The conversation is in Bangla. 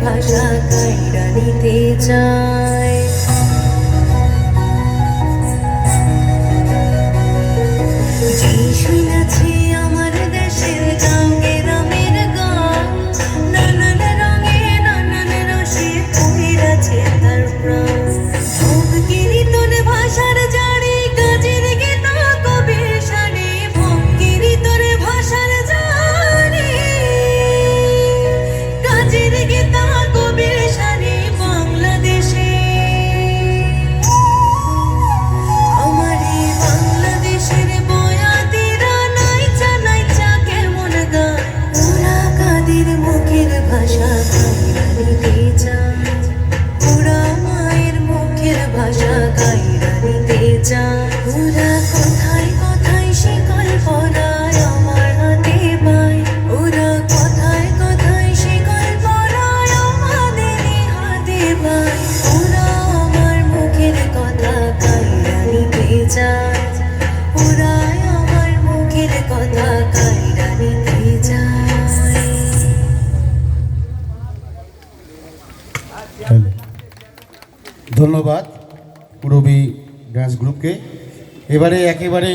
ভাষা কাইরা নিতে চায়। যে শুনেছি আমার দেশের গাঁয়ে রামের গান, নানান রঙে নানান রসে কইরাছে তার প্রাণ। ভোগ কীর্তন ভাষার জারি, কাজের গীতা কবির সারি, ভোগ কীর্তন ভাষার জারি, কাজের গীতা কবির সারি বাংলাদেশে। আমার এই বাংলাদেশের বয়াতিরা নাইচা নাইচা কেমন গায়, ওরা কাদের মুখের ভাষা কাইরা নিতে চায়, ওরা মায়ের মুখের ভাষা কাইরা নিতে চায়। ওরা কোথায় কোথায় শিকল পরায় আমার হাতে পায়, ওরা কোথায় কোথায় শিকল পরায় আমাদের হাতে পায়। ওরা আমার মুখের কথা কাইরা নিতে চায়, ওরা আমার মুখের কথা কাইরা নিতে চায়। ধন্যবাদ পুরবী ডান্স গ্রুপকে। এবারে একেবারে